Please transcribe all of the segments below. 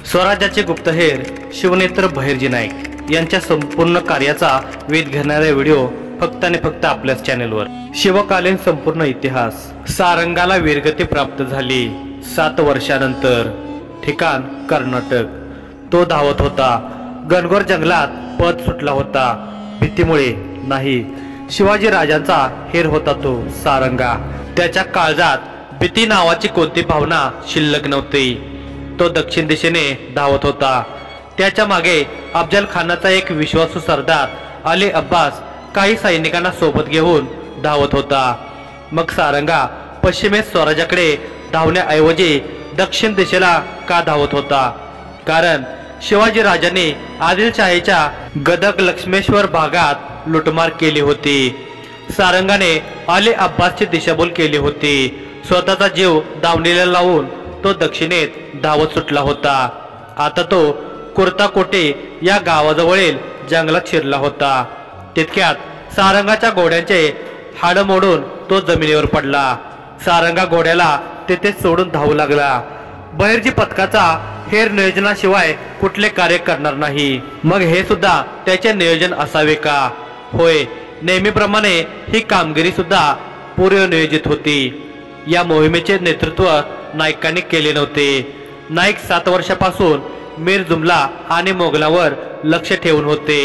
स्वराज्याचे गुप्तहेर शिवनेत्र बहिर्जी नाईक यांच्या संपूर्ण कार्याचा वेध घेणारे व्हिडिओ फक्त आणि फक्त आपल्याच चॅनलवर। शिवकालीन संपूर्ण इतिहास। सारंगाला वीरगती प्राप्त झाली 7 वर्षानंतर। ठिकाण कर्नाटक। तो धावत होता। घनघोर जंगलात पद सुटला होता। भीतीमुळे नाही, शिवाजी राजांचा हेर होता तो सारंगा। त्याच्या काळजात भीती नावाची कोणती भावना शिल्लक नव्हती। तो दक्षिण दिशेने धावत होता। त्याच्या मागे अफजल खानाचा एक विश्वासू सरदार अली अब्बास काही सैनिकांना सोबत घेऊन धावत होता। मग सारंगा पश्चिमेस स्वराज्याकडे धावण्याऐवजी दक्षिण दिशेला का धावत होता? कारण शिवाजी राजांनी आदिलशाहीच्या गदग लक्ष्मेश्वर भागात लुटमार केली होती। सारंगाने अली अब्बासची दिशाभूल केली होती। स्वतःचा जीव दावणीला लावून तो दक्षिणेत धावत सुटला होता। आता तो कुर्ताकोटे या गावाजवळील जंगलात शिरला होता। तितक्यात सारंगाच्या घोड्यांचे हाड मोडून तो जमिनीवर पडला। सारंगा घोड्याला तेथे सोडून धावू लागला। बहिर्जी पथकाचा हेर नियोजनाशिवाय कुठले कार्य करणार नाही। मग हे सुद्धा त्याचे नियोजन असावे का? होय, नेहमीप्रमाणे ही कामगिरी सुद्धा पूर्वनियोजित होती। या मोहिमेचे नेतृत्व नाईकांनी केले नव्हते। नाईक 7 वर्षापासून मीर जुमला आणि मोगलावर लक्ष ठेवून होते।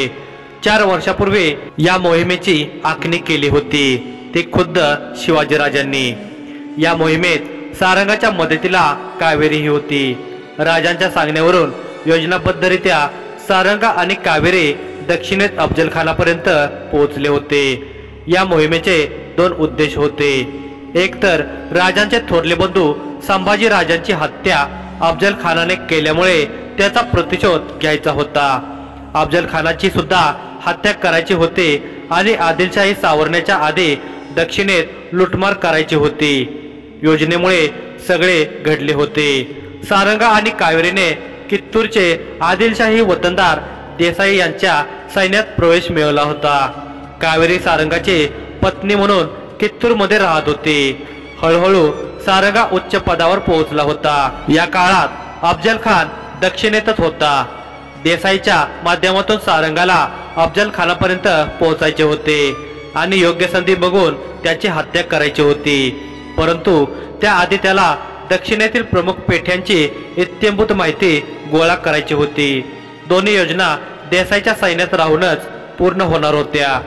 4 वर्षापूर्वी या मोहिमेची आखणी केली होती, ती खुद्द शिवाजीराजांनी। या मोहिमेत सारंगाच्या मदतीला कावेरी ही होती। राजांच्या सांगण्यावरून योजनाबद्धरित्या सारंगा आणि कावेरी दक्षिणेत अफजलखानापर्यंत पोहोचले होते। या मोहिमेचे 2 उद्देश होते। एक तर राजांचे थोरले बंधू संभाजी राजांची हत्या अफजल खानाने केल्यामुळे त्याचा प्रतिशोध घ्यायचा होता। अफजल खानाची सुद्धा हत्या करायची होती आणि आदिलशाही सावरण्याच्या आधी दक्षिणेत लुटमार करायची होती। योजनेमुळे सगळे घडले होते। सारंगा आणि कावेरीने कित्तूरचे आदिलशाही वतनदार देसाई यांच्या सैन्यात प्रवेश मिळवला होता। कावेरी सारंगाची पत्नी म्हणून कित्तूरमध्ये राहत होती। हळूहळू सारंगा उच्च पदावर पोहोचला होता। या काळात अफजल खान दक्षिणेतच होता। देसाईच्या माध्यमातून सारंगाला अफजल खानापर्यंत पोहोचायचे होते आणि योग्य संधी बघून त्याची हत्या करायची होती। परंतु त्याआधी त्याला दक्षिणेतील प्रमुख पेठ्यांची इत्यंभूत माहिती गोळा करायची होती। दोन्ही योजना देसाईच्या सैन्यात राहूनच पूर्ण होणार होत्या।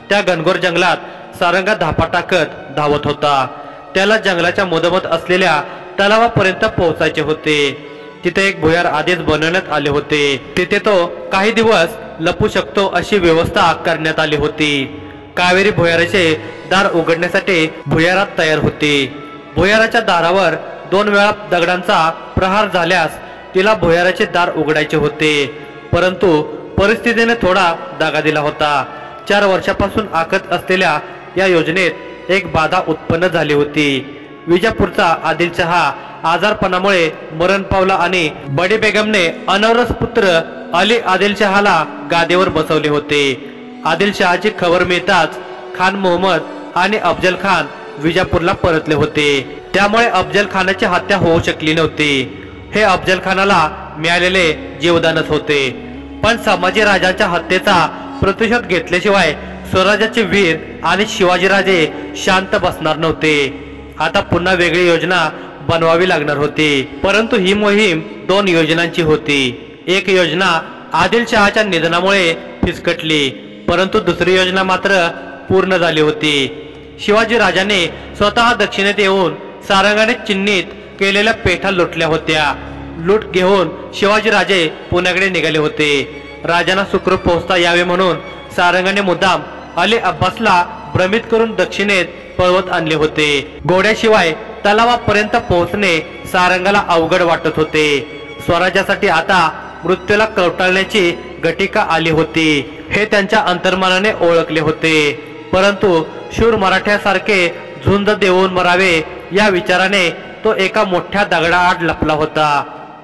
त्या घनघोर जंगलात सारंगा धापा टाकत धावत होता। त्याला जंगलाच्या मधोमध असलेल्या तलावापर्यंत पोहोचायचे होते। तिथे एक भुयार आधीच बनवण्यात आले होते। तिथे तो काही दिवस लपू शकतो अशी व्यवस्था करण्यात आली होती। कावेरी भुयाराचे दार उघडण्यासाठी भुयारात तयार होती। भुयाराच्या दारावर 2 वेळा दगडांचा प्रहार झाल्यास तिला भुयाराचे दार उघडायचे होते। परंतु परिस्थितीने थोडा दगा दिला होता। 4 वर्षापासून आखत असलेल्या या योजनेत एक बाधा उत्पन्न झाली होती। विजापूरचा आदिलशहा आजारपणामुळे मरण पावला आणि बडी बेगमने अनवरस पुत्र अली आदिलशहाला गादीवर बसवले होते। आदिलशहाची खबर मिळताच खान मोहम्मद आणि अफजल खान विजापूरला परतले होते। त्यामुळे अफजल खानाची हत्या होऊ शकली नव्हती। हे अफजल खानाला मिळालेले जीवदानच होते। पण संभाजी राजांच्या हत्येचा प्रतिशोध घेतल्याशिवाय स्वराज्याचे वीर आणि शिवाजीराजे शांत बसणार नव्हते। आता पुन्हा वेगळी योजना बनवावी लागणार होती। परंतु ही मोहीम 2 योजनांची होती। एक योजना आदिलशहाच्या निधनामुळे फिसकटली, परंतु दुसरी योजना मात्र पूर्ण झाली होती। शिवाजीराजांनी स्वतः दक्षिणेत येऊन सारंगाने चिन्हित केलेल्या पेठा लुटल्या होत्या। लूट घेऊन शिवाजीराजे पुण्याकडे निघाले होते। राजांना सुखरूप पोहोचता यावे म्हणून सारंगाने मुद्दाम अली अब्बासला भ्रमित करून दक्षिणेत पळवत आणले होते। घोड्याशिवाय तलावापर्यंत पोहोचणे सारंगाला अवघड वाटत होते। स्वराज्यासाठी आता मृत्यूला कवटाळण्याची घटिका आली होती, हे त्यांच्या अंतर्मनाने ओळखले होते। परंतु शूर मराठ्यासारखे झुंज देऊन मरावे या विचाराने तो एका मोठ्या दगडाआड लपला होता।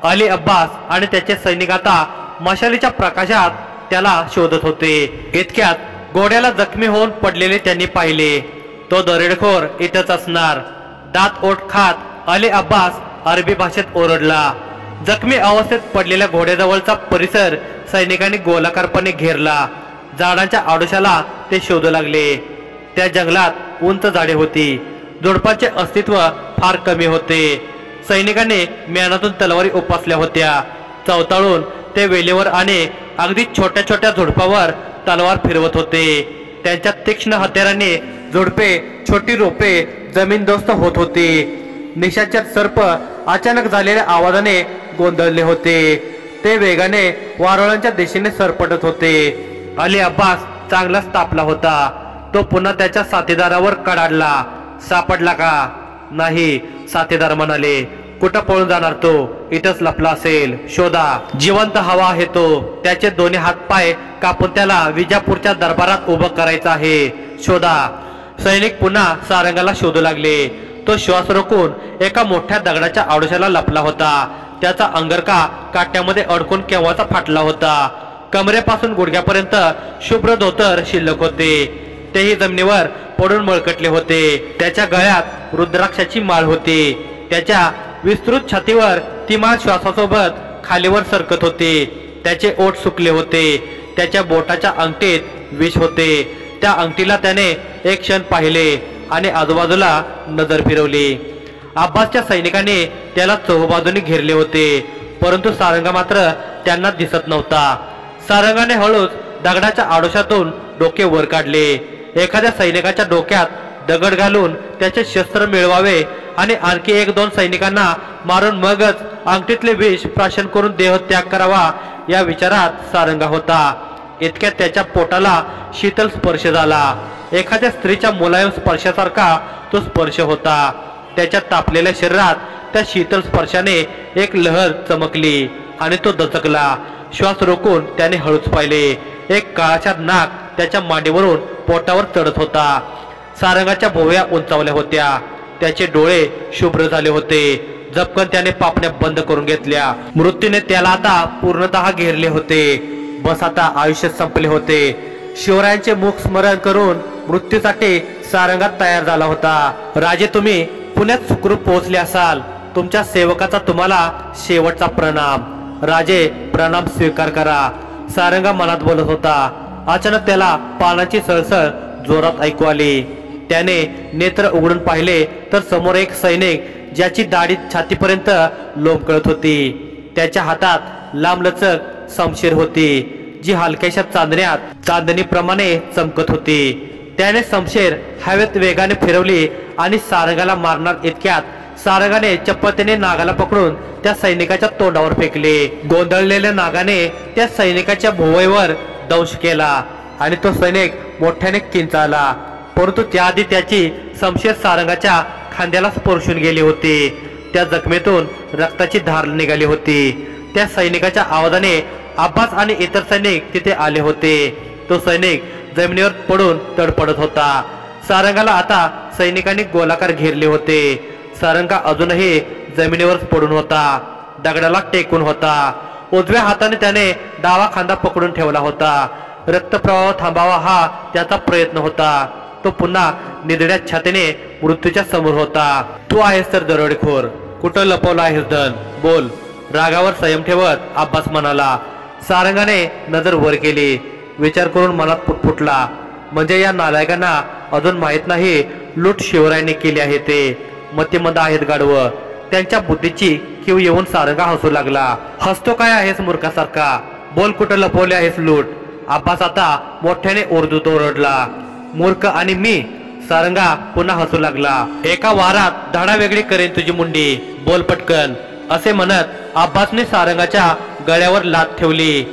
अली अब्बास आणि त्याचे सैनिक आता मशालीच्या प्रकाशात त्याला शोधत होते। इतक्यात घोड्याला जखमी होऊन पडलेले त्यांनी पाहिले। तो दरेडखोर इथंच असणार। दात ओठ खात अली अब्बास अरबी भाषेत ओरडला, जखमी अवस्थेत पडलेल्या घोड्याजवळचा परिसर सैनिकांनी गोलाकारपणे घेरला। झाडांच्या आडोशाला ते शोधू लागले। त्या जंगलात उंच झाडे होती। झुडपांचे अस्तित्व फार कमी होते। सैनिकांनी म्यानातून तलवारी उपसल्या होत्या। चवताळून ते वेलीवर आणि अगदी छोट्या छोट्या झुडपावर तलवार फिरवत होते। त्यांच्या तीक्ष्ण हत्यारांनी झुडपे, छोटी रोपे जमीनदोस्त होत होती। निशाचर सर्प अचानक झालेल्या आवाजाने गोंधळले होते। ते वेगाने वारुळांच्या दिशेने सरपटत होते। अली अब्बास चांगलाच तापला होता। तो पुन्हा त्याच्या साथीदारावर कडाडला। सापडला का? नाही, साथीदार म्हणाले। कुठं पळून जाणार तो? इथंच लपला असेल, शोधा। जिवंत हवा आहे तो। त्याचे दोन्ही हातपाय कापून त्याला विजापूरच्या दरबारात उभं करायचं आहे, शोधा। सैनिक पुन्हा सारंगाला शोधू लागले। तो श्वास रोखून एका मोठ्या दगडाच्या आडोशाला लपला होता। त्याचा अंगरखा काट्यामध्ये अडकून केव्हाचा फाटला होता। कमरेपासून गुडघ्यापर्यंत शुभ्र धोतर शिल्लक होते। तेही जमिनीवर पडून मळकटले होते। त्याच्या गळ्यात रुद्राक्षाची माळ होती। त्याच्या विस्तृत छातीवर ती माळ श्वासासोबत खालीवर सरकत होते। त्याचे ओठ सुकले होते। त्याच्या बोटाच्या अंगठीत विष होते। त्या अंगठीला त्याने एक क्षण पाहिले आणि आजूबाजूला नजर फिरवली। अब्बासच्या सैनिकांनी त्याला चहूबाजूने घेरले होते, परंतु सारंगा मात्र त्यांना दिसत नव्हता। सारंगाने हळूच दगडाच्या आडोशातून डोके वर काढले। एखाद्या सैनिकाच्या डोक्यात दगड घालून त्याचे शस्त्र मिळवावे आणि आणखी एक दोन सैनिकांना मारून मगच अंगठीतले विष प्राशन करून देहत्याग करावा, या विचारात सारंगा होता। इतक्यात त्याच्या पोटाला शीतल स्पर्श झाला। एखाद्या स्त्रीच्या मुलायम स्पर्शासारखा तो स्पर्श होता। त्याच्या तापलेल्या शरीरात त्या शीतल स्पर्शाने एक लहर चमकली आणि तो दचकला। श्वास रोखून त्याने हळूच पाहिले। एक काळाचा नाक त्याच्या मांडीवरून पोटावर चढत होता। सारंगाच्या भोवया उंचावल्या होत्या। त्याचे डोळे शुभ्र झाले होते। झपकन त्याने पापण्या बंद करून घेतल्या। मृत्यूने त्याला आता पूर्णतः घेरले होते। बस आता आयुष्य संपले होते। शिवरायांचे मुख स्मरण करून मृत्यूसाठी सारंगात तयार झाला होता। राजे, तुम्ही पुण्यात सुखरूप पोहोचले असाल। तुमच्या सेवकाचा तुम्हाला शेवटचा प्रणाम। राजे, प्रणाम स्वीकार करा, सारंगा मनात बोलत होता। अचानक त्याला पानाची सळसळ जोरात ऐकू आली। त्याने नेत्र उघडून पाहिले तर समोर एक सैनिक, ज्याची दाढी छातीपर्यंत लोंबकळत होती। त्याच्या हातात लांबलचक शमशीर होती, जी हलक्याशा चांदणीप्रमाणे चमकत होती। त्याने शमशीर हवेत वेगाने फिरवली आणि सारंगाला मारणार इतक्यात सारंगाने चपळतेने नागाला पकडून त्या सैनिकाच्या तोंडावर फेकले। गोंधळलेल्या नागाने त्या सैनिकाच्या भोवईवर दंश केला आणि तो सैनिक मोठ्याने किंचाळला, परंतु त्याआधी त्याची शमशीर सारंगाच्या खांद्याला स्पर्शून गेली होती। त्या जखमेतून रक्ताची धार निघाली होती। त्या सैनिकाच्या आवाजाने अब्बास आणि इतर सैनिक तिथे आले होते। तो सैनिक जमिनीवर पडून तडफडत होता। सारंगाला आता सैनिकांनी गोलाकार घेरले होते। सारंगा अजूनही जमिनीवरच पडून होता, दगडाला टेकून होता। उजव्या हाताने त्याने डावा खांदा पकडून ठेवला होता। रक्तप्रवाह थांबावा हा त्याचा प्रयत्न होता। तो पुन्हा निधड्या छातीने मृत्यूच्या समोर होता। तू आहेस तर दरोडेखोर, कुठं लपवला आहेस धन? बोल, रागावर संयम ठेवत अब्बास म्हणाला। सारंगाने नजर वर केली। विचार करून मनात पुटपुटला, म्हणजे या नालायकांना अजून माहित नाही लूट शिवरायांनी केली आहे ते। मतिमंद आहेत गाढवं। त्यांच्या बुद्धीची कीव येऊन सारंगा हसू लागला। हसतो काय आहेस मूर्खासारखा? बोल, कुठं लपवले आहेस लूट? अब्बास आता मोठ्याने ओरडून ओरडला। मूर्ख आणि मी? सारंगा पुन्हा हसू लागला। एका वारात धडा वेगळी करेन तुझी मुंडी, बोल पटकन, असे म्हणत अब्बासने सारंगाच्या गळ्यावर लाथ ठेवली।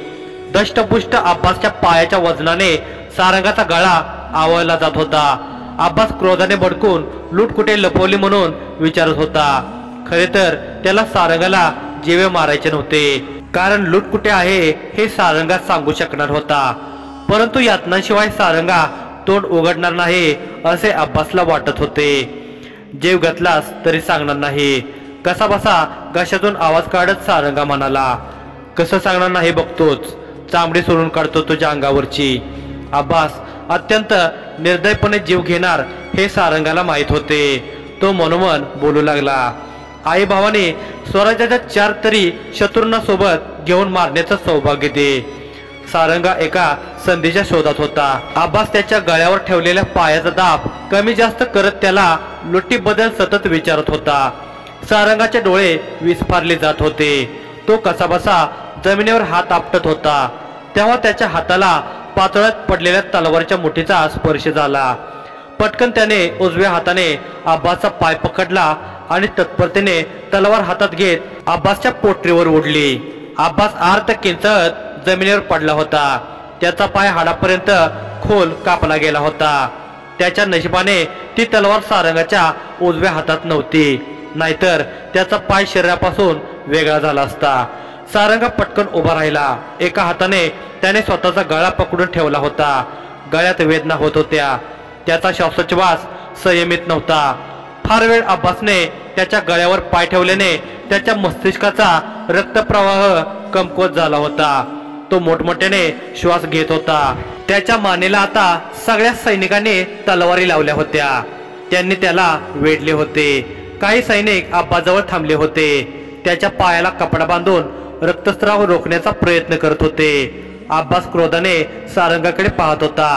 दष्टपुष्ट अब्बासच्या पायाच्या वजनाने सारंगाचा गळा आवळला जात होता। अब्बास क्रोधाने भडकून लूट कुठे लपवली म्हणून विचारत होता। खरे तर त्याला सारंगाला जीवे मारायचे नव्हते, कारण लूट कुठे आहे हे सारंगा सांगू शकणार होता। परंतु यातनांशिवाय सारंगा तोंड उघडणार नाही असे अब्बासला वाटत होते। जीव घातलास तरी सांगणार नाही, कसा बसा घशातून आवाज काढत सारंगा म्हणाला। कसं सांगणार नाही बघतोच, चामडी सोडून काढतो तुझ्या अंगावरची। अब्बास अत्यंत निर्दयपणे जीव घेणार हे सारंगाला माहित होते। तो मनोमन बोलू लागला, आई भावाने स्वराज्याच्या 4 तरी शत्रूंना सोबत घेऊन मारण्याचं सौभाग्य दे। सारंगा एका संधीच्या शोधात होता। अब्बास त्याच्या गळ्यावर ठेवलेल्या पायाचा दाब कमी जास्त करत त्याला लुटीबद्दल सतत विचारत होता। सारंगाचे डोळे विस्फारले जात होते। तो कसाबसा जमिनीवर हात आपटत होता। तेव्हा त्याच्या हाताला पातळात पडलेल्या तलवारीच्या मुठीचा स्पर्श झाला। पटकन त्याने उजव्या हाताने अब्बासचा पाय पकडला आणि तत्परतेने तलवार हातात घेत अब्बासच्या पोटरीवर ओढली। अब्बास आर्त किंचत जमिनीवर पडला होता। त्याचा पाय हाडापर्यंत खोल कापला गेला होता। त्याच्या नशिबाने ती तलवार सारंगाच्या उजव्या हातात नव्हती, नाहीतर त्याचा पाय शरीरापासून वेगळा झाला असता। सारंगा पटकन उभा राहिला। एका हाताने त्याने स्वतःचा गळा पकडून ठेवला होता। गळ्यात वेदना होत होत्या। त्याचा श्वासोच्छवास संयमित नव्हता। फार वेळ अब्बासने त्याच्या गळ्यावर पाय ठेवल्याने त्याच्या मस्तिष्काचा रक्तप्रवाह कमकुवत झाला होता। तो मोठमोठ्याने श्वास घेत होता। त्याच्या मानेला आता सगळ्या सैनिकांनी तलवारी लावल्या होत्या। त्यांनी त्याला वेढले होते। काही सैनिक अब्बासजवळ थांबले होते। त्याच्या पायाला कपडा बांधून रक्तस्राव रोखण्याचा प्रयत्न करत होते। अब्बास क्रोधाने सारंगाकडे पाहत होता।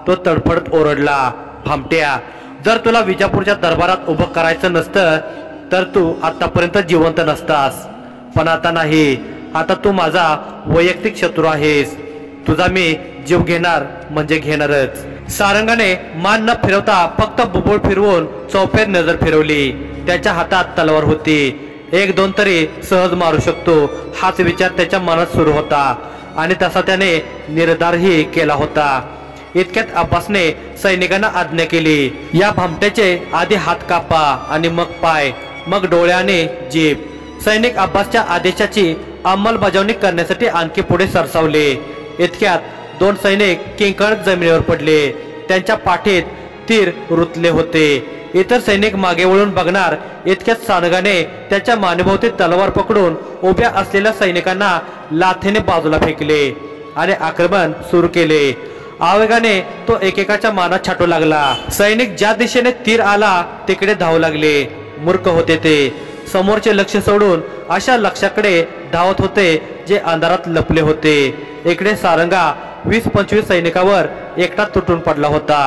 तो तडफडत ओरडला, भामट्या, जर तुला विजापूरच्या दरबारात उभं करायचं नसतं तर तू आतापर्यंत जिवंत नसतास। पण आता नाही, आता तू माझा वैयक्तिक शत्रू आहेस। तुझा मी जीव घेणार म्हणजे घेणारच। सारंगाने मान न फिरवता फक्त बुबुळ फिरवून चौफेर नजर फिरवली। त्याच्या हातात तलवार होती। 1-2 तरी सहज मारू शकतो हाच विचार त्याच्या मनात सुरू होता आणि तसा त्याने निर्धारही केला होता। इतक्यात अब्बासने सैनिकांना आज्ञा केली, या भामट्याचे आधी हात कापा आणि मग पाय, मग डोळे आणि जीभ। सैनिक अब्बासच्या आदेशाची अंमलबजावणी करण्यासाठी आणखी पुढे सरसावले। इतक्यात 2 सैनिक किंकाळत जमिनीवर पडले। त्यांच्या पाठीत तीर रुतले होते। इतर सैनिक मागे वळून बघणार इतक्यात सारंगाने त्याच्या मानेभोवती तलवार पकडून उभ्या असलेल्या सैनिकांना लाथेने बाजूला फेकले आणि आक्रमण सुरू केले। आवेगाने तो एकेकाच्या मानात छाटू लागला। सैनिक ज्या दिशेने तीर आला तिकडे धावू लागले। मूर्ख होते ते, समोरचे लक्ष सोडून अशा लक्ष्याकडे धावत होते जे अंधारात लपले होते। इकडे सारंगा 20-25 सैनिकावर एकटा तुटून पडला होता।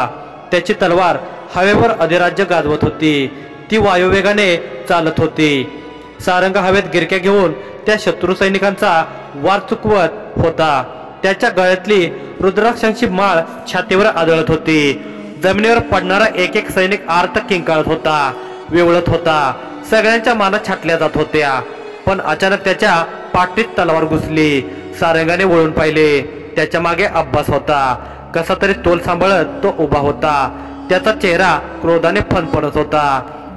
त्याची तलवार हवेवर अधिराज्य गाजवत होती। ती वायुवेगाने चालत होती। सारंगा हवेत गिरक्या घेऊन त्या शत्रू सैनिकांचा वार चुकवत होता। त्याच्या गळ्यातली रुद्राक्षांची माळ छातीवर आदळत होती। जमिनीवर पडणारा एक सैनिक आर्त किंकाळत होता, विवळत होता। सगळ्यांच्या माना छाटल्या जात होत्या। पण अचानक त्याच्या पाठीत तलवार घुसली। सारंगाने वळून पाहिले। त्याच्या मागे अब्बास होता। कसा तरी तोल सांभाळत तो उभा होता। त्याचा चेहरा क्रोधाने फणफणत होता।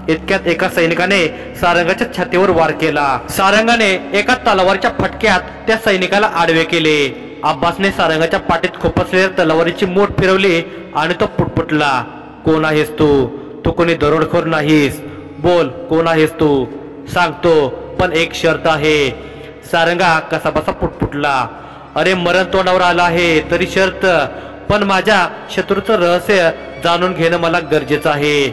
इतक्यात एका सैनिकाने सारंगाच्या छातीवर वार केला। सारंगाने एका तलवारीच्या फटक्यात त्या सैनिकाला आडवे केले। अब्बासने सारंगाच्या पाठीत खुपसलेल्या तलवारीची मूठ फिरवली आणि तो पुटपुटला, कोण आहेस तू? तू कोणी दरोडखोर नाहीस। बोल, कोण आहेस तू? सांगतो, पण एक शर्त आहे। सारंगा कसाबसा पुटपुटला, अरे मरण तोंडावर आला आहे तरी शर्त, पण माझ्या शत्रूचं रहस्य जाणून घेणं मला गरजेचं आहे।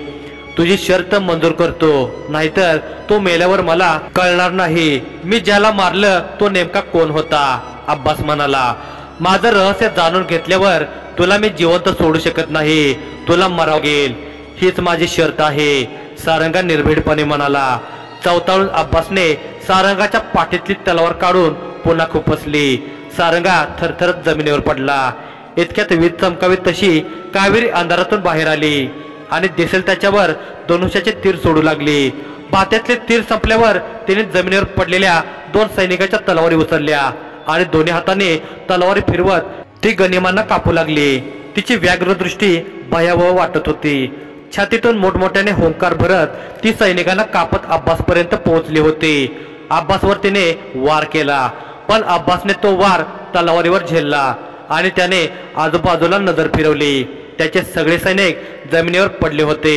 तुझी शर्त मंजूर करतो, नाहीतर तो मेल्यावर मला कळणार नाही मी ज्याला मारलं तो नेमका कोण होता। अब्बास म्हणाला, माझं रहस्य जाणून घेतल्यावर तुला मी जिवंत सोडू शकत नाही, तुला मराव लागेल, हीच माझी शर्त आहे। सारंगा निर्भीडपणे म्हणाला। चवताळून अब्बासने सारंगाच्या पाठीतली तलवार काढून पुन्हा खुपसली। सारंगा थरथरत जमिनीवर पडला। इतक्यात वीज चमकावी तशी कावेरी अंधारातून बाहेर आली आणि दिसेल त्याच्यावर धनुष्याचे तीर सोडू लागली। बात्यातले तीर संपल्यावर तिने जमिनीवर पडलेल्या 2 सैनिकाच्या तलवारी उचलल्या आणि दोन्ही हाताने तलवारी फिरवत ती गनिमांना कापू लागली। तिची व्याघ्र दृष्टी भयावह वाटत होती। छातीतून मोठमोठ्याने होंकार भरत ती सैनिकांना कापत अब्बासपर्यंत पोहोचली होती। अब्बासवर तिने वार केला, पण अब्बासने तो वार तलवारीवर झेलला आणि त्याने आजूबाजूला नजर फिरवली। त्याचे सगळे सैनिक जमिनीवर पडले होते।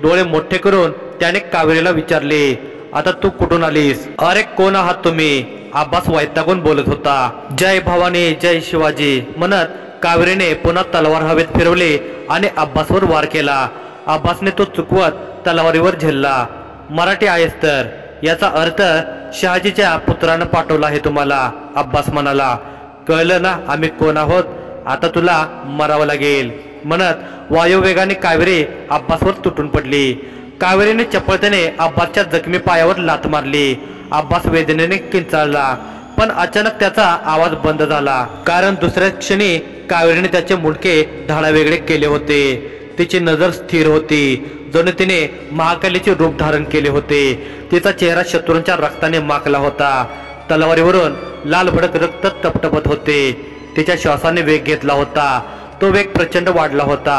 डोळे मोठे करून त्याने कावेरीला विचारले, आता तू कुठून आलीस? अरे कोण आहात तुम्ही? अब्बास वैतागून बोलत होता। जय भवानी, जय शिवाजी म्हणत कावेरीने पुन्हा तलवार हवेत फिरवली आणि अब्बासवर वार केला। अब्बासने तो चुकवत तलवारीवर झेलला। मराठी आहेस तर याचा अर्थ शहाजीच्या पुत्रानं पाठवला आहे तुम्हाला। अब्बास म्हणाला, कळलं ना आम्ही कोण आहोत, आता तुला मरावं लागेल म्हणत वायुवेगाने कावेरी अब्बासवर तुटून पडली। कावेरीने चपळतेने अब्बासच्या जखमी पायावर लाथ मारली। अब्बास वेदनेने किंचाळला, पण अचानक त्याचा आवाज बंद झाला, कारण दुसऱ्या क्षणी कावेरीने त्याचे मुंडके धाडावेगळे केले होते। तिची नजर स्थिर होती, जणू तिने महाकालीचे रूप धारण केले होते। तिचा चेहरा शत्रूंच्या रक्ताने माखला होता, तलवारीवरून लाल भडक रक्त टपटपत होते। तिच्या श्वासाने वेग घेतला होता, तो वेग प्रचंड वाढला होता।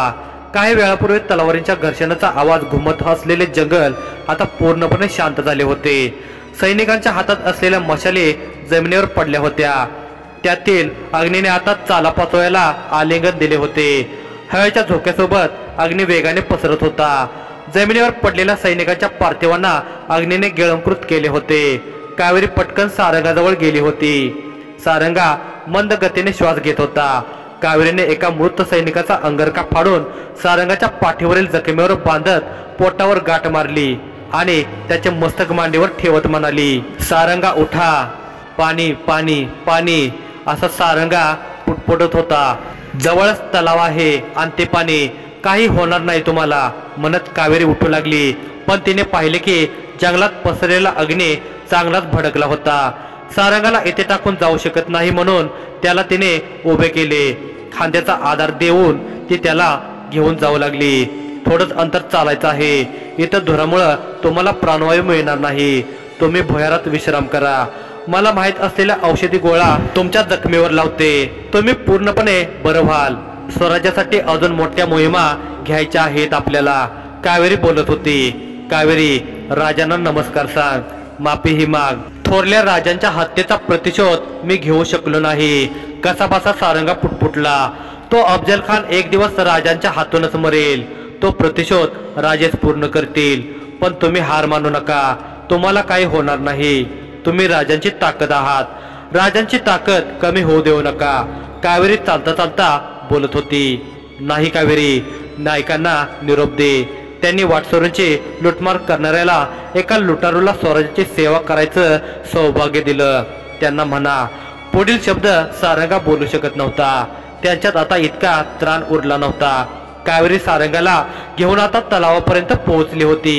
काही वेळापूर्वी तलवारींच्या घर्षणाचा आवाज घुमत असलेले जंगल आता पूर्णपणे शांत झाले होते। सैनिकांच्या हातात असलेल्या मशाली जमिनीवर पडल्या होत्या, त्यातील अग्नीने आता चाला पाचोळ्याला आलिंगन दिले होते। हवेच्या झोक्यासोबत अग्नी वेगाने पसरत होता। जमिनीवर पडलेल्या सैनिकांच्या पार्थिवांना अग्नीने गिळंकृत केले होते। कावेरी पटकन सारंगाजवळ गेली होती। सारंगा मंद गतीने श्वास घेत होता। कावेरीने एका मृत सैनिकाचा अंगरखा फाडून सारंगाच्या पाठीवरील जखमेवर बांधत पोटावर गाठ मारली आणि त्याचे मस्तक मांडीवर ठेवत म्हणाली, सारंगा उठा, पाणी पाणी पाणी। असा सारंगा पुटपुटत होता। जवळच तलाव आहे आणि ते पाणी, काही होणार नाही तुम्हाला म्हणत कावेरी उठू लागली। पण तिने पाहिले की जंगलात पसरलेला अग्नी चांगलाच भडकला होता। सारंगाला इथे टाकून जाऊ शकत नाही म्हणून त्याला तिने उभे केले। खांद्याचा आधार देऊन ती त्याला घेऊन जाऊ लागली। थोडंच अंतर चालायचं आहे, इथं धुरामुळं तुम्हाला प्राणवायू मिळणार नाही। तुम्ही भुयारात विश्राम करा, मला माहित असलेला औषधी गोळा तुमच्या जखमीवर लावते, तुम्ही पूर्णपणे बरं व्हाल। स्वराज्यासाठी अजून मोठ्या मोहिमा घ्यायच्या आहेत आपल्याला, कावेरी बोलत होती। कावेरी, राजांना नमस्कार सांग, माफीही माग। थोरल्या राजांच्या हत्येचा प्रतिशोध मी घेऊ शकलो नाही। कसाबसा सारंगा पुटपुटला, तो अफजल खान एक दिवस राजांच्या हातूनच मरेल, तो प्रतिशोध राजेच पूर्ण करतील। पण तुम्ही हार मानू नका, तुम्हाला काही होणार नाही, तुम्ही राजांची ताकद आहात, राजांची ताकद कमी होऊ देऊ नका। कावेरी चालता चालता बोलत होती। नाही कावेरी, नायकांना निरोप दे, त्यांनी वाटसरूंची लुटमार करणाऱ्याला एका लुटारूला स्वराज्याची सेवा करायचं सौभाग्य दिलं, त्यांना म्हणा। पुढील शब्द सारंगा बोलू शकत नव्हता, त्यांच्यात आता इतका त्राण उरला नव्हता। कावेरी सारंगाला घेऊन आता तलावापर्यंत पोहोचली होती।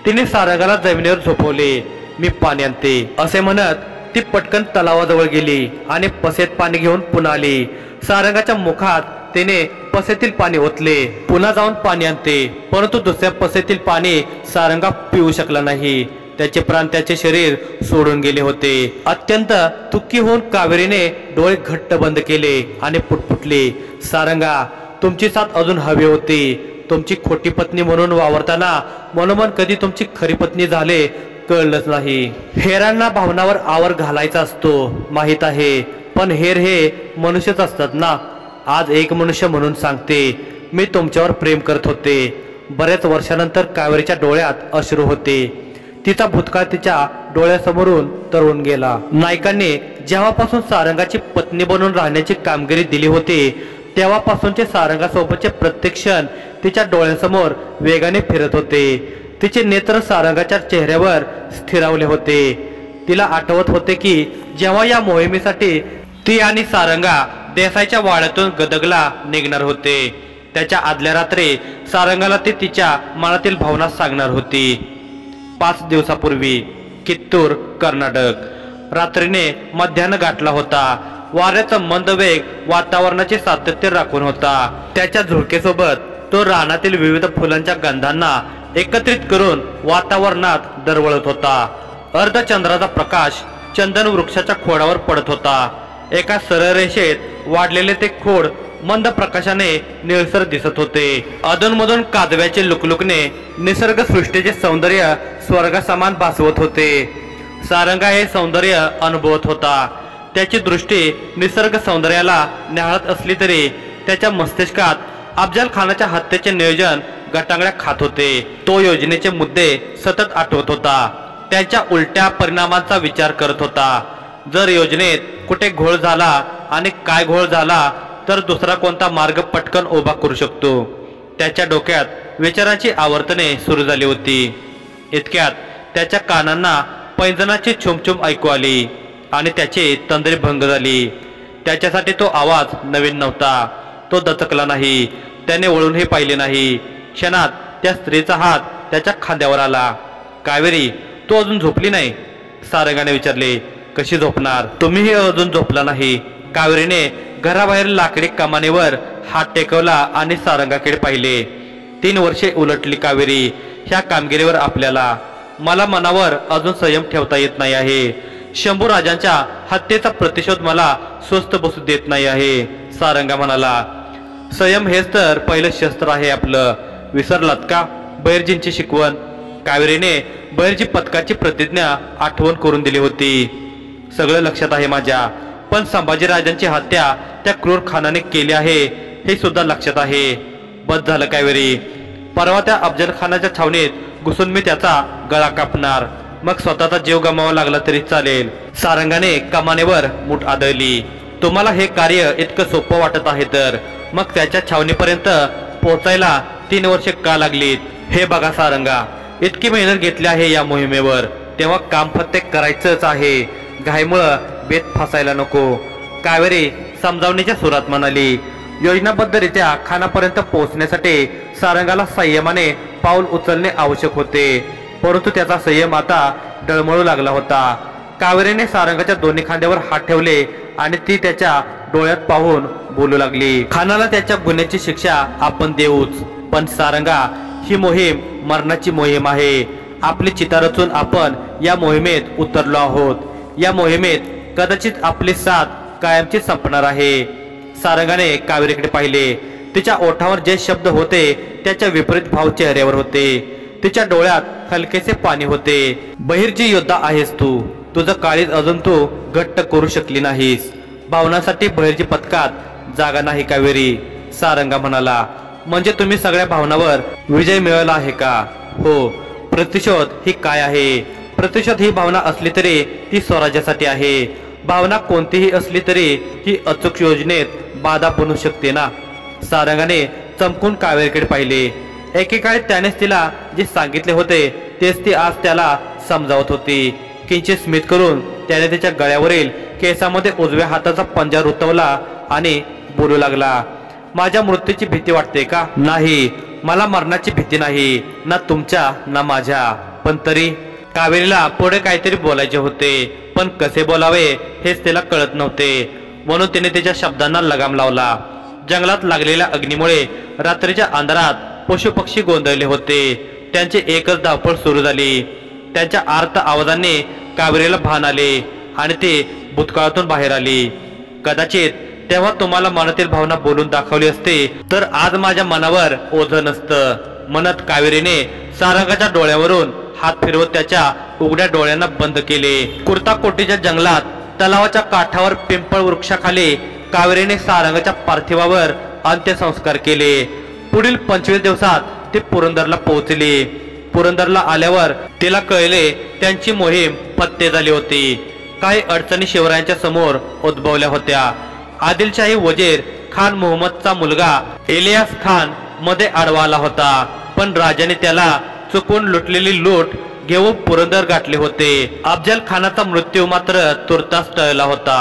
तिने सारंगाला जमिनीवर झोपवले। मी पाणी आणते असे म्हणत ती पटकन तलावाजवळ गेली आणि पसेत पाणी घेऊन पुन्हा आली। सारंगाच्या मुखात तिने पसेतील पाणी ओतले, पुन्हा जाऊन पाणी आणते, परंतु दुसऱ्या पसेतील पाणी सारंगा पिऊ शकला नाही। त्याचे प्राण त्याचे शरीर सोडून गेले होते। अत्यंत दुःखी होऊन कावेरीने डोळे घट्ट बंद केले आणि पुटपुटले, सारंगा, तुमची साथ अजून हवी होती। तुमची खोटी पत्नी म्हणून वावरताना मनोमन कधी तुमची खरी पत्नी झाले कळलंच नाही। हेरांना भावनावर आवर घालायचा असतो माहित आहे, पण हेर हे मनुष्यच असतात ना। आज एक मनुष्य म्हणून सांगते, मी तुमच्यावर प्रेम करत होते। बऱ्याच वर्षानंतर कावेरीच्या डोळ्यात अश्रू होते। तिचा भूतकाळ तिच्या डोळ्यासमोरून तरळून गेला। नायकांनी जेव्हापासून सारंगाची पत्नी बनून राहण्याची कामगिरी दिली होती, तेव्हापासूनचे सारंगासोबतचे प्रत्येक क्षण तिच्या डोळ्यासमोर वेगाने फिरत होते। तिचे नेत्र सारंगाच्या चेहऱ्यावर स्थिरावले होते। तिला आठवत होते की जेव्हा या मोहिमेसाठी ती आणि सारंगा देसाईच्या वाड्यातून गदगला निघणार होते, त्याच्या आदल्या रात्री सारंगाला ती तिच्या मनातील भावना सांगणार होती। 5 दिवसापूर्वी कित्तूर, कर्नाटक। रात्रीने मध्यान्ह गाठला होता। वाऱ्याचा मंद वेग वातावरणाचे सातत्य राखून होता। त्याच्या झुळकेसोबत तो रानातील विविध फुलांच्या गंधांना एकत्रित करून वातावरणात दरवळत होता। अर्धचंद्राचा प्रकाश चंदन वृक्षाच्या खोडावर पडत होता। एका सरळ रेषेत वाढलेले ते खोड मंद प्रकाशाने निळसर दिसत होते। अधूनमधून काजव्याचे लुकलुकणे निसर्ग सृष्टीचे सौंदर्य स्वर्गासमान भासवत होते। सारंगा हे सौंदर्य अनुभवत होता। त्याची दृष्टी निसर्ग सौंदर्याला न्याहाळत असली तरी त्याच्या मस्तिष्कात अफजल खानाच्या हत्येचे नियोजन गटांगळ्या खात होते। तो योजनेचे मुद्दे सतत आठवत होता, त्याच्या उलट्या परिणामांचा विचार करत होता। जर योजनेत कुठे घोळ झाला आणि काय घोळ झाला तर दुसरा कोणता मार्ग पटकन उभा करू शकतो। त्याच्या डोक्यात विचारांची आवर्तने सुरू झाली होती। इतक्यात त्याच्या कानांना पैंजणाची छुमछुम ऐकू आली आणि त्याची तंद्री भंग झाली। त्याच्यासाठी तो आवाज नवीन नव्हता। तो दचकला नाही, त्याने वळूनही पाहिले नाही। क्षणात त्या स्त्रीचा हात त्याच्या खांद्यावर आला। कावेरी, तू अजून झोपली नाही? सारंगाने विचारले। कशी झोपणार, तुम्हीही अजून झोपला नाही। कावेरीने घराबाहेर लाकडी कमानीवर हात टेकवला आणि सारंगाकडे पाहिले। 3 वर्षे उलटली कावेरी ह्या कामगिरीवर आपल्याला। मला मनावर अजून संयम ठेवता येत नाही आहे। शंभू राजांच्या हत्येचा प्रतिशोध मला स्वस्थ बसू देत नाही आहे, सारंगा म्हणाला। संयम हेच तर पहिलं शस्त्र आहे आपलं, विसरलात का बहिर्जींची शिकवण? कावेरीने बहिर्जी पथकाची प्रतिज्ञा आठवण करून दिली होती। सगळं लक्षात आहे माझ्या, पण संभाजीराजांची हत्या त्या क्रूर खानाने केली आहे हे सुद्धा लक्षात आहे। बस झालं कावेरी, परवा त्या अफजल खानाच्या छावणीत घुसून मी त्याचा गळा कापणार, मग स्वतःचा जीव गमावा लागला तरी चालेल। सारंगाने कमानेवर मूठ आदळली। तुम्हाला हे कार्य इतकं सोपं वाटत आहे तर मग त्याच्या छावणीपर्यंत पोहोचायला 3 वर्षे का लागलीत? हे बघा सारंगा, इतकी मेहनत घेतली आहे या मोहिमेवर, तेव्हा काम फत्ते करायचंच आहे। घाईमुळं बेत फसायला नको, कावेरी समजावणीच्या सुरात म्हणाली। योजनाबद्धरित्या खानापर्यंत पोहोचण्यासाठी सारंगाला संयमाने पाऊल उचलणे आवश्यक होते, परंतु त्याचा संयम आता डळमळू लागला होता। कावेरीने सारंगाच्या दोन्ही खांद्यावर हात ठेवले आणि ती त्याच्या डोळ्यात पाहून बोलू लागली। खानाला त्याच्या गुन्ह्याची शिक्षा आपण देऊच, पण सारंगा, ही मोहीम मरणाची मोहीम आहे। आपली चिता रचून आपण या मोहिमेत उतरलो आहोत। या मोहिमेत कदाचित आपली साथ कायमची संपणार आहे। सारंगाने कावेरीकडे पाहिले। तिच्या ओठावर जे शब्द होते त्याच्या विपरीत भाव चेहऱ्यावर होते। तिच्या डोळ्यात हलकेसे पाणी होते। बहिर्जी योद्धा आहेस तू, तुझं काळीज अजून तू घट्ट करू शकली नाहीस। भावनांसाठी बहिर्जी पथकात जागा नाही कावेरी, सारंगा म्हणाला। म्हणजे तुम्ही सगळ्या भावनावर विजय मिळवला आहे का? हो। प्रतिशोध ही काय आहे? प्रतिशोध ही भावना असली तरी ती स्वराज्यासाठी आहे। भावना कोणतीही असली तरी ती अचूक योजनेत बाधा बनू शकते ना। सारंगाने चमकून कावेरीकडे पाहिले। एकेकाळी त्यानेच तिला जे सांगितले होते तेच ती आज त्याला समजावत होती। किंचित स्मित करून त्याने तिच्या गळ्यावरील केसामध्ये उजव्या हाताचा पंजा रुतवला आणि बोलू लागला। माझ्या मृत्यूची भीती वाटते का? नाही, मला मरणाची भीती नाही, ना तुमच्या ना माझ्या। पण तरी कावेरीला पुढे काहीतरी बोलायचे होते, पण कसे बोलावे हेच तिला कळत नव्हते, म्हणून तिने तिच्या शब्दांना लगाम लावला। जंगलात लागलेल्या अग्नीमुळे रात्रीच्या अंधारात पशुपक्षी गोंधळले होते। त्यांची एकच धावपळ सुरू झाली। त्यांच्या आर्त आवाजाने कावेरीला भान आले आणि ती भूतकाळातून बाहेर आली। कदाचित तेव्हा तुम्हाला मनातील भावना बोलून दाखवली असते तर आज माझ्या मनावर ओझं नसतं, म्हणत कावेरीने सारंगाच्या डोळ्यावरून हात फिरवत त्याच्या उघड्या डोळ्यांना बंद केले। कुर्ताकोटीच्या जंगलात तलावाच्या काठावर पिंपळ वृक्षाखाली कावेरीने सारंगाच्या पार्थिवावर अंत्यसंस्कार केले। पुढील 25 दिवसात ती पुरंदरला पोहोचली। पुरंदरला आल्यावर तिला कळले त्यांची मोहीम फत्ते झाली होती। काही अडचणी शिवरायांच्या समोर उद्भवल्या होत्या। आदिलशाही वजीर खान मोहम्मदचा मुलगा इलियास खान मध्ये आडवा आला होता, पण राजाने त्याला चुकून लुटलेली लूट घेऊन पुरंदर गाठले होते। अफजल खानाचा मृत्यू मात्र तुर्तास टळला होता।